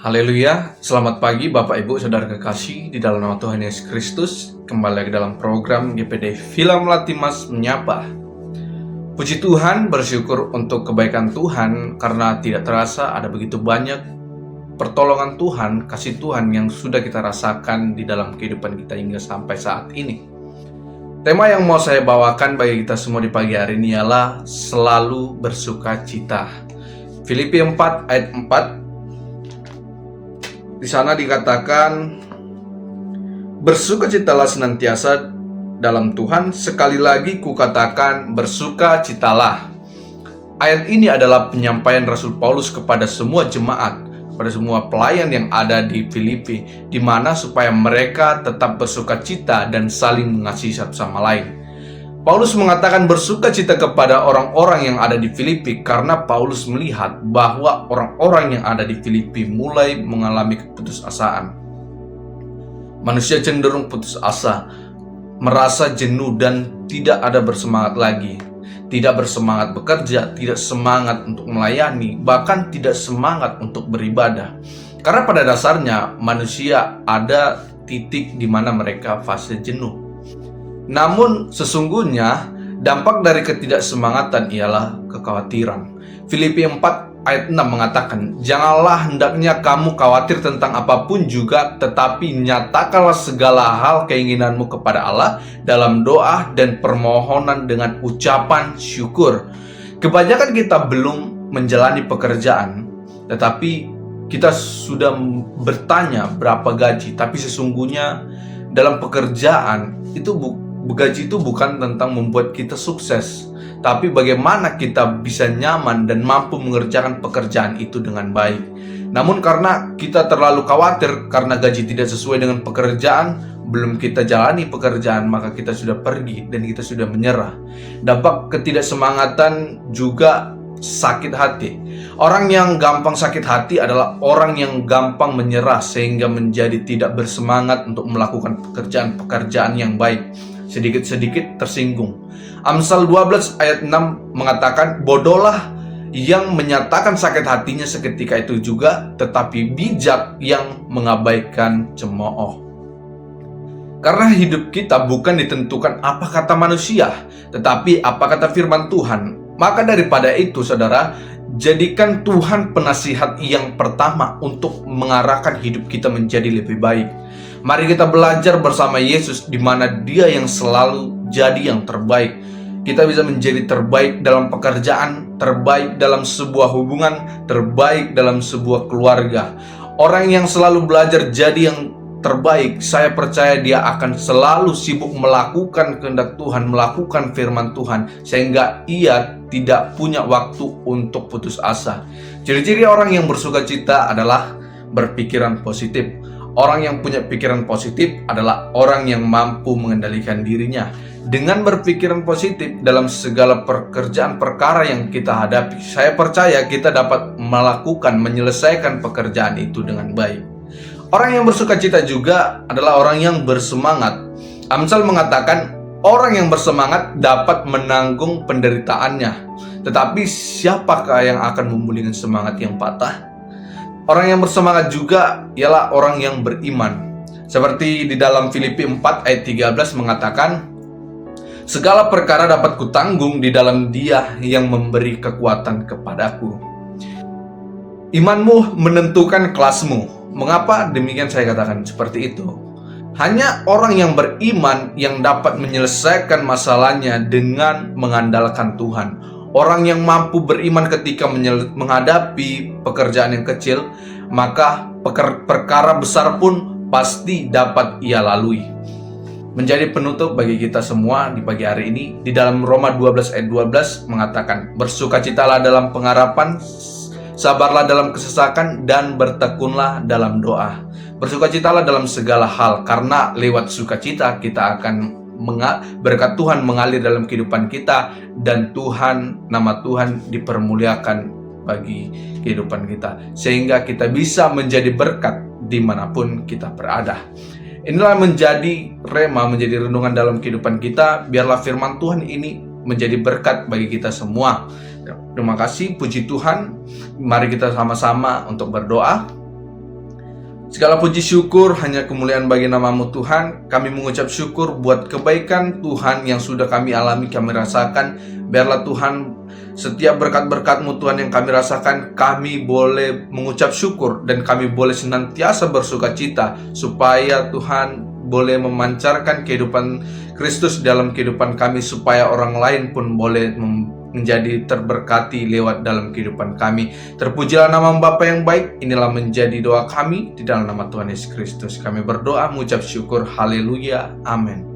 Haleluya, selamat pagi Bapak Ibu Saudara kekasih di dalam nama Tuhan Yesus Kristus. Kembali lagi dalam program GPD Villa Melati Mas Menyapa. Puji Tuhan, bersyukur untuk kebaikan Tuhan karena tidak terasa ada begitu banyak pertolongan Tuhan, kasih Tuhan yang sudah kita rasakan di dalam kehidupan kita hingga sampai saat ini. Tema yang mau saya bawakan bagi kita semua di pagi hari ini ialah selalu bersuka cita. Filipi 4 ayat 4. Di sana dikatakan, bersukacitalah senantiasa dalam Tuhan, sekali lagi kukatakan bersukacitalah. Ayat ini adalah penyampaian Rasul Paulus kepada semua jemaat, kepada semua pelayan yang ada di Filipi, di mana supaya mereka tetap bersukacita dan saling mengasihi satu sama lain. Paulus mengatakan bersukacita kepada orang-orang yang ada di Filipi karena Paulus melihat bahwa orang-orang yang ada di Filipi mulai mengalami keputusasaan. Manusia cenderung putus asa, merasa jenuh dan tidak ada bersemangat lagi. Tidak bersemangat bekerja, tidak semangat untuk melayani, bahkan tidak semangat untuk beribadah. Karena pada dasarnya manusia ada titik di mana mereka fase jenuh. Namun sesungguhnya dampak dari ketidaksemangatan ialah kekhawatiran. Filipi 4 ayat 6 mengatakan, janganlah hendaknya kamu khawatir tentang apapun juga, tetapi nyatakanlah segala hal keinginanmu kepada Allah dalam doa dan permohonan dengan ucapan syukur. Kebanyakan kita belum menjalani pekerjaan, tetapi kita sudah bertanya berapa gaji, tapi sesungguhnya dalam pekerjaan itu gaji itu bukan tentang membuat kita sukses, tapi bagaimana kita bisa nyaman dan mampu mengerjakan pekerjaan itu dengan baik. Namun karena kita terlalu khawatir karena gaji tidak sesuai dengan pekerjaan, belum kita jalani pekerjaan, maka kita sudah pergi dan kita sudah menyerah. Dampak ketidaksemangatan juga sakit hati. Orang yang gampang sakit hati adalah orang yang gampang menyerah sehingga menjadi tidak bersemangat untuk melakukan pekerjaan-pekerjaan yang baik. Sedikit-sedikit tersinggung. Amsal 12 ayat 6 mengatakan, bodohlah yang menyatakan sakit hatinya seketika itu juga, tetapi bijak yang mengabaikan cemooh. Karena hidup kita bukan ditentukan apa kata manusia, tetapi apa kata firman Tuhan. Maka daripada itu, saudara, jadikan Tuhan penasihat yang pertama untuk mengarahkan hidup kita menjadi lebih baik. Mari kita belajar bersama Yesus di mana Dia yang selalu jadi yang terbaik. Kita bisa menjadi terbaik dalam pekerjaan, terbaik dalam sebuah hubungan, terbaik dalam sebuah keluarga. Orang yang selalu belajar jadi yang terbaik, saya percaya dia akan selalu sibuk melakukan kehendak Tuhan, melakukan firman Tuhan, sehingga ia tidak punya waktu untuk putus asa. Ciri-ciri orang yang bersukacita adalah berpikiran positif. Orang yang punya pikiran positif adalah orang yang mampu mengendalikan dirinya. Dengan berpikiran positif dalam segala pekerjaan perkara yang kita hadapi, saya percaya kita dapat menyelesaikan pekerjaan itu dengan baik. Orang yang bersukacita juga adalah orang yang bersemangat. Amsal mengatakan, orang yang bersemangat dapat menanggung penderitaannya. Tetapi siapakah yang akan memulihkan semangat yang patah? Orang yang bersemangat juga ialah orang yang beriman. Seperti di dalam Filipi 4 ayat 13 mengatakan, segala perkara dapat kutanggung di dalam Dia yang memberi kekuatan kepadaku. Imanmu menentukan kelasmu. Mengapa demikian saya katakan seperti itu? Hanya orang yang beriman yang dapat menyelesaikan masalahnya dengan mengandalkan Tuhan. Orang yang mampu beriman ketika menghadapi pekerjaan yang kecil, maka perkara besar pun pasti dapat ia lalui. Menjadi penutup bagi kita semua di pagi hari ini, di dalam Roma 12 ayat 12 mengatakan, bersukacitalah dalam pengharapan, sabarlah dalam kesesakan, dan bertekunlah dalam doa. Bersukacitalah dalam segala hal, karena lewat sukacita kita akan berkat Tuhan mengalir dalam kehidupan kita, dan nama Tuhan dipermuliakan bagi kehidupan kita, sehingga kita bisa menjadi berkat dimanapun kita berada. Inilah menjadi rema, menjadi renungan dalam kehidupan kita. Biarlah firman Tuhan ini menjadi berkat bagi kita semua. Terima kasih, puji Tuhan. Mari kita sama-sama untuk berdoa. Segala puji syukur hanya kemuliaan bagi nama-Mu Tuhan. Kami mengucap syukur buat kebaikan Tuhan yang sudah kami alami, kami rasakan. Biarlah Tuhan, setiap berkat-berkat-Mu Tuhan yang kami rasakan, kami boleh mengucap syukur dan kami boleh senantiasa bersuka cita, supaya Tuhan boleh memancarkan kehidupan Kristus dalam kehidupan kami, supaya orang lain pun boleh menjadi terberkati lewat dalam kehidupan kami. Terpujilah nama Bapa yang baik. Inilah menjadi doa kami di dalam nama Tuhan Yesus Kristus. Kami berdoa mengucap syukur. Haleluya. Amin.